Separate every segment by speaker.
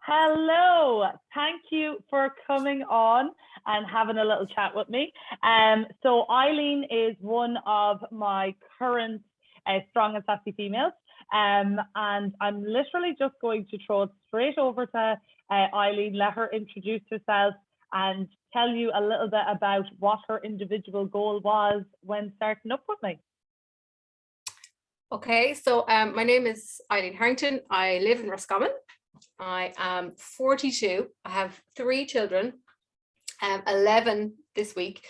Speaker 1: Hello, thank you for coming on and having a little chat with me. So Eibhlin is one of my current strong and sassy females, and I'm literally just going to throw it straight over to Eibhlin, let her introduce herself and tell you a little bit about what her individual goal was when starting up with me.
Speaker 2: Okay, so my name is Eibhlin Harrington. I live in Roscommon. I am 42. I have 3 children, 11 this week,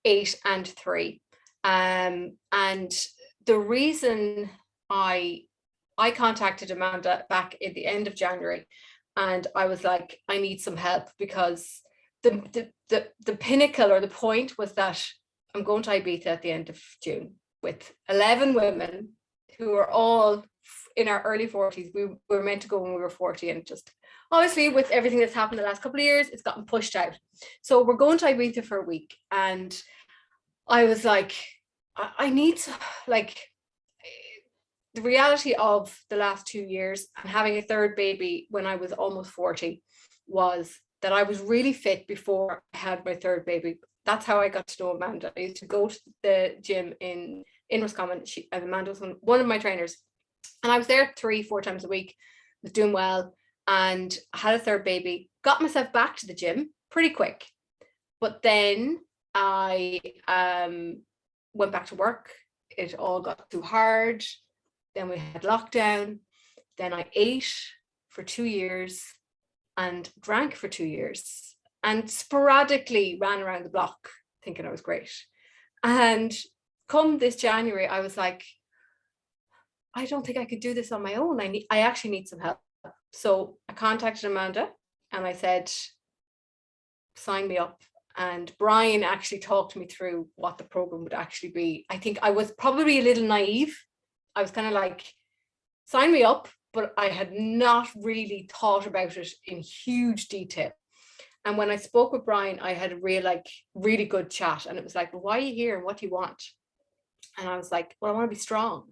Speaker 2: 8 and 3. And the reason I contacted Amanda back at the end of January, and I was like, I need some help, because the pinnacle or the point was that I'm going to Ibiza at the end of June with 11 women who are all in our early 40s. We were meant to go when we were 40, and just obviously with everything that's happened the last couple of years, it's gotten pushed out. So we're going to Ibiza for a week, and I was like, I need to, like, the reality of the last 2 years and having a third baby when I was almost 40 was that I was really fit before I had my third baby. That's how I got to know Amanda. I used to go to the gym in Roscommon. Amanda was one of my trainers, and I was there 3-4 times a week, was doing well, and I had a third baby, got myself back to the gym pretty quick. But then I went back to work. It all got too hard. Then we had lockdown. Then I ate for 2 years and drank for 2 years and sporadically ran around the block thinking I was great. And come this January, I was like, I don't think I could do this on my own. I actually need some help. So I contacted Amanda and I said, sign me up. And Brian actually talked me through what the program would actually be. I think I was probably a little naive. I was kind of like, sign me up, but I had not really thought about it in huge detail. And when I spoke with Brian, I had a really good chat. And it was like, well, why are you here? And what do you want? And I was like, well, I want to be strong.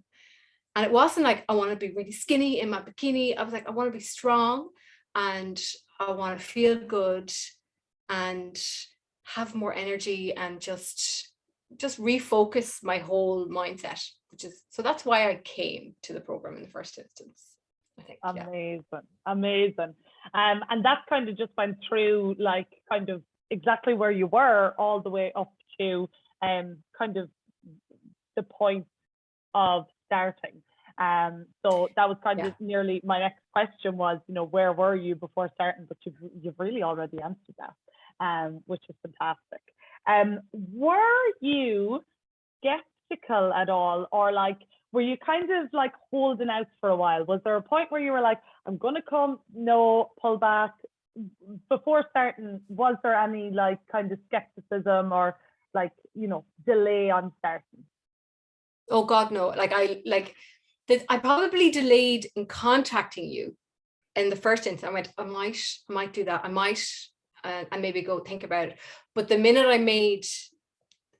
Speaker 2: And it wasn't like, I want to be really skinny in my bikini. I was like, I want to be strong and I want to feel good and have more energy and just refocus my whole mindset, so that's why I came to the program in the first instance, I think.
Speaker 1: Amazing. And that kind of just went through like kind of exactly where you were all the way up to kind of the point of starting. So that was kind of nearly my next question was, where were you before starting? But you've really already answered that, which is fantastic. Were you skeptical at all, or like were you kind of like holding out for a while? Was there a point where you were like, I'm gonna come, no, pull back? Before starting, was there any like kind of skepticism or like delay on starting?
Speaker 2: Oh God, no. I probably delayed in contacting you in the first instance. I went, I might do that. I might, and maybe go think about it. But the minute I made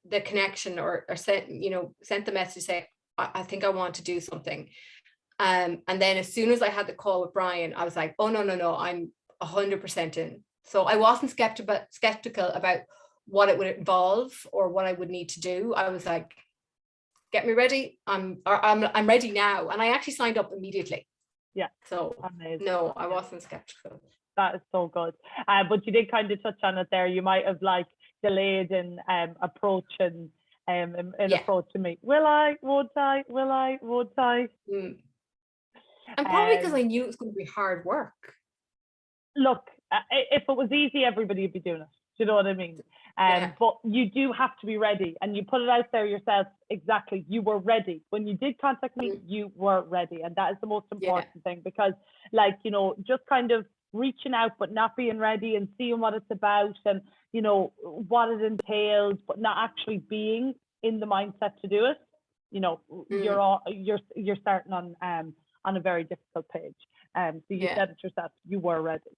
Speaker 2: the connection or sent the message, say, I think I want to do something. And then as soon as I had the call with Brian, I was like, oh, no, I'm 100% in. So I wasn't skeptical about what it would involve or what I would need to do. I was like, get me ready. I'm ready now. And I actually signed up immediately.
Speaker 1: Yeah.
Speaker 2: So amazing. No, I wasn't skeptical.
Speaker 1: That is so good. But you did kind of touch on it there. You might have like delayed in approaching approaching me. Will I? Would I? Will I? Would I?
Speaker 2: And probably because I knew it was going to be hard work.
Speaker 1: Look, if it was easy, everybody would be doing it. Do you know what I mean? But you do have to be ready, and you put it out there yourself. Exactly, you were ready when you did contact me. You were ready, and that is the most important thing, because, like, just kind of reaching out but not being ready and seeing what it's about and what it entails, but not actually being in the mindset to do it. You're starting on a very difficult page. So you said it yourself. You were ready.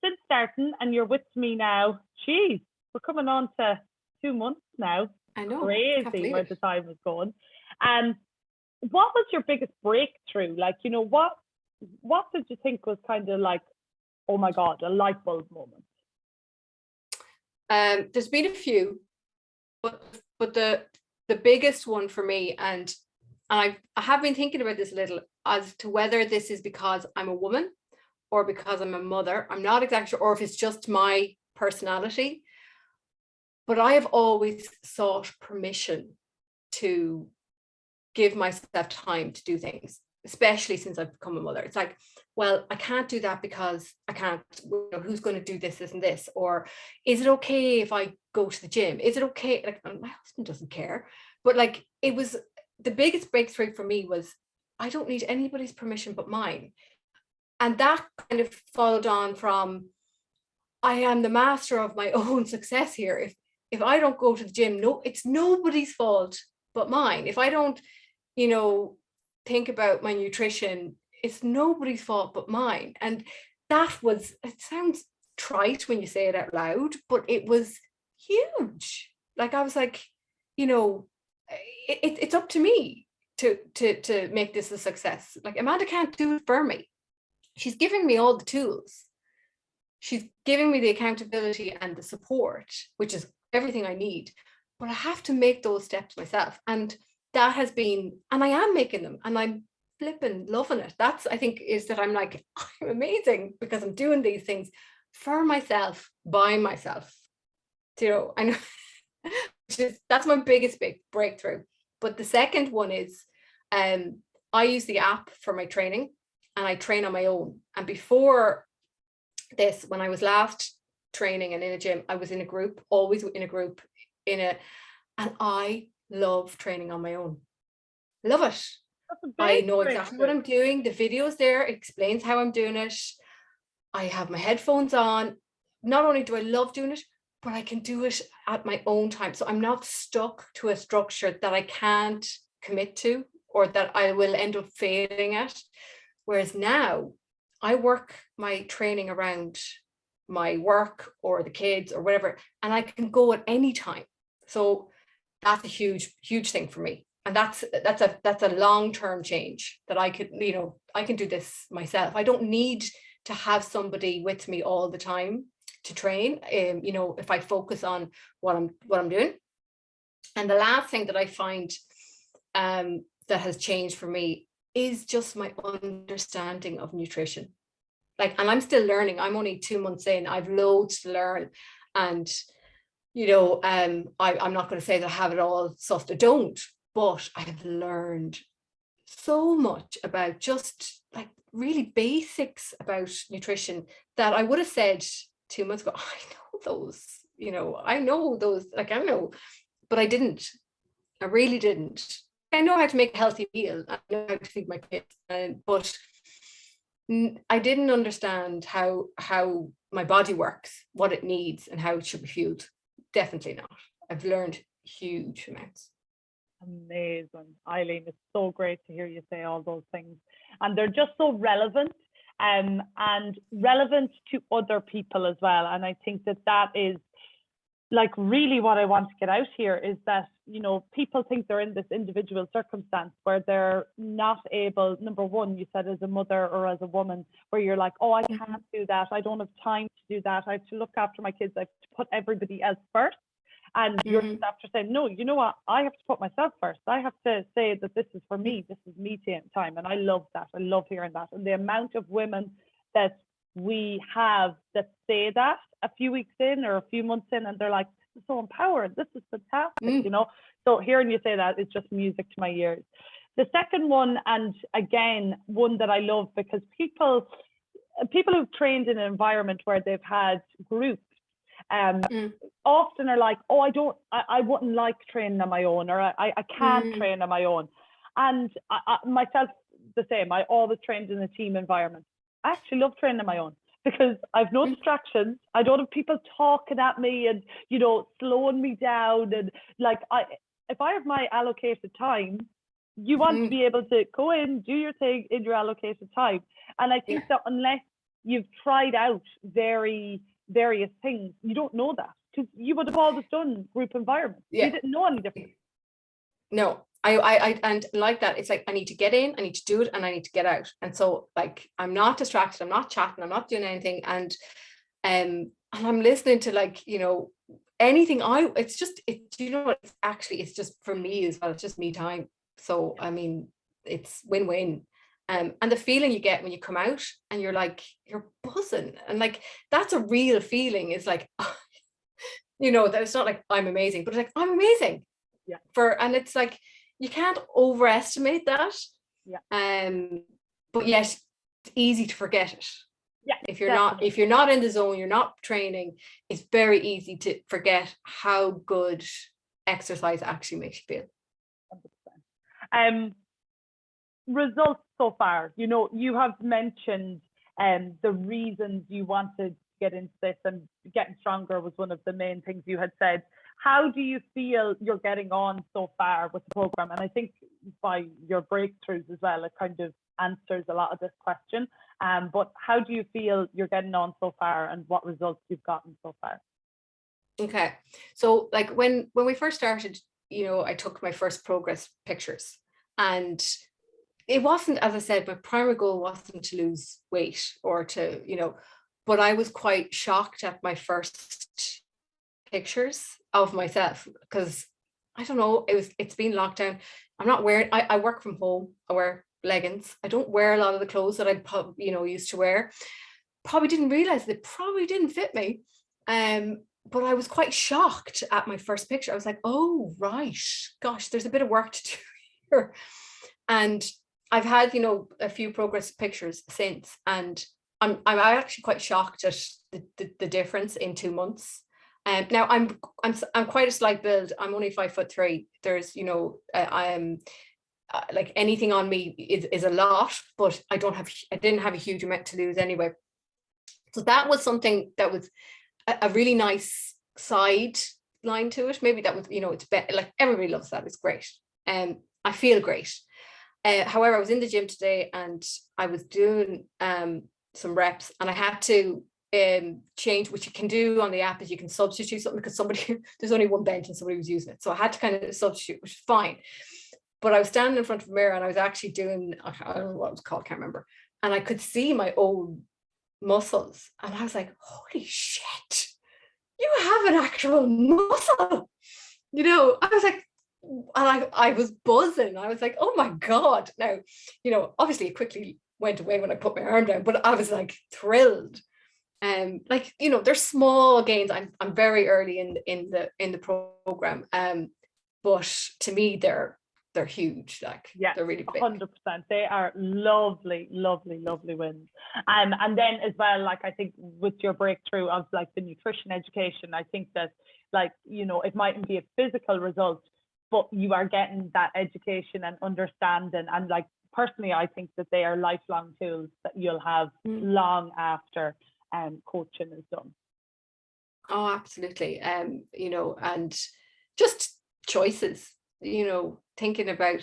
Speaker 1: Since starting, and you're with me now, geez, we're coming on to 2 months now.
Speaker 2: I know.
Speaker 1: Crazy where the time is going. What was your biggest breakthrough? Like, what what did you think was kind of like, oh my God, a light bulb moment?
Speaker 2: There's been a few, but the biggest one for me, and I have been thinking about this a little, as to whether this is because I'm a woman or because I'm a mother. I'm not exactly sure, or if it's just my personality. But I have always sought permission to give myself time to do things, especially since I've become a mother. It's like, well, I can't do that because I can't, who's going to do this and this? Or is it okay if I go to the gym? Is it okay? Like, my husband doesn't care. But like, it was the biggest breakthrough for me was, I don't need anybody's permission but mine. And that kind of followed on from, I am the master of my own success here. If I don't go to the gym, no, it's nobody's fault but mine. If I don't, think about my nutrition, it's nobody's fault but mine. And that was, it sounds trite when you say it out loud, but it was huge. Like, I was like, it's up to me to make this a success. Like, Amanda can't do it for me. She's giving me all the tools. She's giving me the accountability and the support, which is everything I need. But I have to make those steps myself. And that has been, and I am making them, and I'm flipping loving it. That's, I think, is that I'm like, I'm amazing because I'm doing these things for myself, by myself. I know that's my biggest big breakthrough. But the second one is, I use the app for my training, and I train on my own. And before this, when I was last training and in a gym, I was in a group, always in a group, and I love training on my own. Love it. I know exactly what I'm doing. The video's there, it explains how I'm doing it. I have my headphones on. Not only do I love doing it, but I can do it at my own time. So I'm not stuck to a structure that I can't commit to, or that I will end up failing at. Whereas now I work my training around my work or the kids or whatever, and I can go at any time. So that's a huge, huge thing for me. And that's a long-term change that I could, I can do this myself. I don't need to have somebody with me all the time to train. If I focus on what I'm doing. And the last thing that I find that has changed for me is just my understanding of nutrition. And I'm still learning. I'm only 2 months in. I've loads to learn, and I'm not going to say that I have it all sussed. I don't, but I have learned so much about just like really basics about nutrition that I would have said 2 months ago, I know those, I know those, like, I know, but I didn't. I really didn't. I know how to make a healthy meal. I know how to feed my kids, but I didn't understand how my body works, what it needs, and how it should be fueled. Definitely not. I've learned huge amounts.
Speaker 1: Amazing. Eibhlin, it's so great to hear you say all those things. And they're just so relevant, and relevant to other people as well. And I think that is like really what I want to get out here, is that, people think they're in this individual circumstance where they're not able, number one, you said as a mother or as a woman, where you're like, oh, I can't do that. I don't have time to do that. I have to look after my kids. I have to put everybody else first. And you're just after saying, no, you know what? I have to put myself first. I have to say that this is for me. This is me time. And I love that. I love hearing that. And the amount of women that we have that say that a few weeks in or a few months in, and they're like, this is so empowering. This is fantastic, So hearing you say that is just music to my ears. The second one, and again, one that I love, because people who've trained in an environment where they've had groups, often are like, oh, I wouldn't like training on my own, or I can't train on my own. And I myself, the same. I always trained in a team environment. I actually love training on my own because I've no distractions. I don't have people talking at me and, slowing me down. And like, if I have my allocated time, you want to be able to go in, do your thing in your allocated time. And I think that unless you've tried out various things, you don't know that, because you would have always done group environments. You didn't know any different.
Speaker 2: No, and like that, it's like, I need to get in, I need to do it, and I need to get out. And so like, I'm not distracted, I'm not chatting, I'm not doing anything. And I'm listening to, like, you know, anything. It's just, you know what, it's just for me as well, it's just me time. So I mean, it's win-win. And the feeling you get when you come out and you're like, you're buzzing, and like, that's a real feeling, is like, you know, that it's not like I'm amazing, but it's like, I'm amazing.
Speaker 1: Yeah.
Speaker 2: And it's like, you can't overestimate that.
Speaker 1: Yeah.
Speaker 2: But yet it's easy to forget it.
Speaker 1: Yeah.
Speaker 2: If you're not in the zone, you're not training, it's very easy to forget how good exercise actually makes you
Speaker 1: feel. Results so far, you know, you have mentioned the reasons you wanted to get into this, and getting stronger was one of the main things you had said. How do you feel you're getting on so far with the program? And I think by your breakthroughs as well, it kind of answers a lot of this question. But how do you feel you're getting on so far, and what results you've gotten so far?
Speaker 2: Okay, so like when we first started, you know, I took my first progress pictures, and it wasn't, as I said, my primary goal wasn't to lose weight or to, you know, but I was quite shocked at my first pictures of myself, because I don't know, it's been lockdown. I'm not wearing, I work from home, I wear leggings, I don't wear a lot of the clothes that I, you know, used to wear. Probably didn't realize they probably didn't fit me. But I was quite shocked at my first picture. I was like, oh right, gosh, there's a bit of work to do here. And I've had, you know, a few progress pictures since, and I'm actually quite shocked at the difference in 2 months. Now I'm quite a slight build. I'm only 5'3". There's, you know, I am like, anything on me is a lot, but I didn't have a huge amount to lose anyway. So that was something that was a really nice side line to it. Maybe that was, you know, it's better, like, everybody loves that, it's great. I feel great. However, I was in the gym today and I was doing some reps, and I had to change, which you can do on the app, is you can substitute something, because there's only one bench and somebody was using it. So I had to kind of substitute, which is fine. But I was standing in front of a mirror and I was actually doing, I don't know what it was called, can't remember. And I could see my own muscles. And I was like, holy shit, you have an actual muscle. You know, I was like, and I was buzzing. I was like, oh my God. Now, you know, obviously it quickly went away when I put my arm down, but I was like thrilled. Like, you know, there's small gains. I'm very early in the program. But to me, they're huge. Like, yeah, they're really big.
Speaker 1: 100%. They are lovely, lovely, lovely wins. And then as well, like, I think with your breakthrough of like the nutrition education, I think that, like, you know, it mightn't be a physical result, but you are getting that education and understanding. And like, personally, I think that they are lifelong tools that you'll have long after coaching is done.
Speaker 2: Oh, absolutely. You know, and just choices, you know, thinking about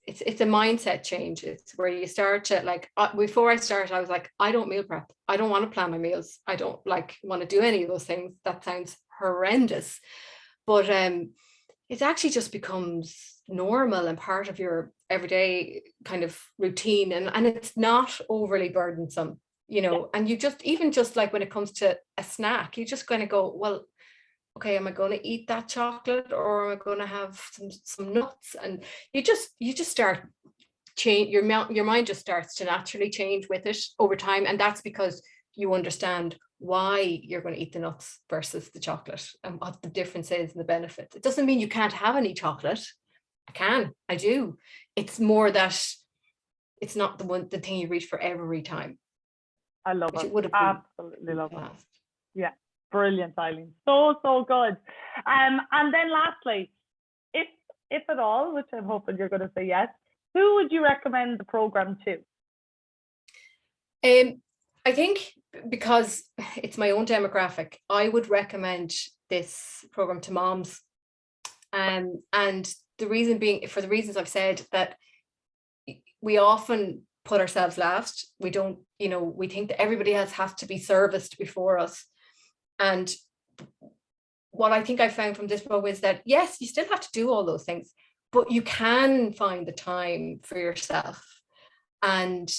Speaker 2: it's a mindset change. It's where you start to, like, before I started, I was like, I don't meal prep, I don't want to plan my meals, I don't like want to do any of those things. That sounds horrendous. But it actually just becomes normal and part of your everyday kind of routine, and it's not overly burdensome, you know. And you just, even just like when it comes to a snack, you're just going to go, well, okay, am I going to eat that chocolate, or am I going to have some nuts? And you just start change, your mind just starts to naturally change with it over time. And that's because you understand why you're going to eat the nuts versus the chocolate, and what the difference is and the benefits. It doesn't mean you can't have any chocolate. I do. It's more that it's not the thing you reach for every time.
Speaker 1: I love it. Absolutely love it. Yeah. Brilliant, Eibhlin. So good. And then lastly, if at all, which I'm hoping you're going to say yes, who would you recommend the program to?
Speaker 2: I think because it's my own demographic, I would recommend this program to moms. And the reason being, for the reasons I've said, that we often put ourselves last. We don't, you know, we think that everybody else has to be serviced before us. And what I think I found from this program is that, yes, you still have to do all those things, but you can find the time for yourself. And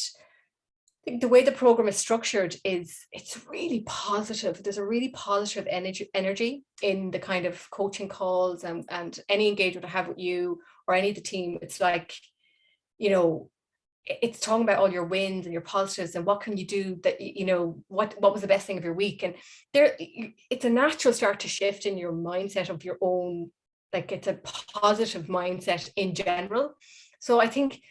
Speaker 2: the way the program is structured is it's really positive. There's a really positive energy in the kind of coaching calls and any engagement I have with you or any of the team. It's like, you know, it's talking about all your wins and your positives and what can you do that, you know, what was the best thing of your week. And there, it's a natural start to shift in your mindset of your own, like it's a positive mindset in general. So I think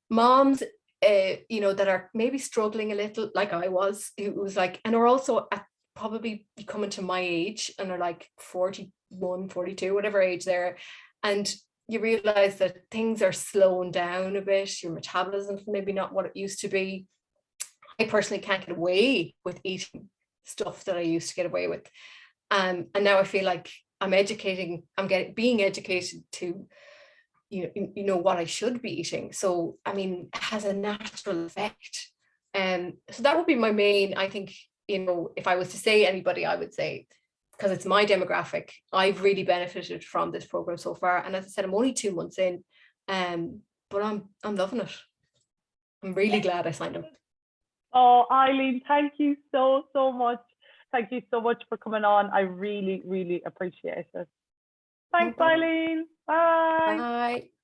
Speaker 2: moms, you know, that are maybe struggling a little, like I was, it was like, and are also at probably coming to my age and are like 41, 42, whatever age they're, and you realize that things are slowing down a bit, your metabolism's maybe not what it used to be. I personally can't get away with eating stuff that I used to get away with. And now I feel like I'm being educated to, you know what I should be eating. So I mean, it has a natural effect. So that would be my main, I think, you know, if I was to say anybody, I would say, because it's my demographic, I've really benefited from this program so far. And as I said, I'm only 2 months in, but I'm loving it. I'm really glad I signed up.
Speaker 1: Oh, Eibhlin, thank you so much. Thank you so much for coming on. I really, really appreciate it. Thanks, Eibhlin. Bye.
Speaker 2: Bye.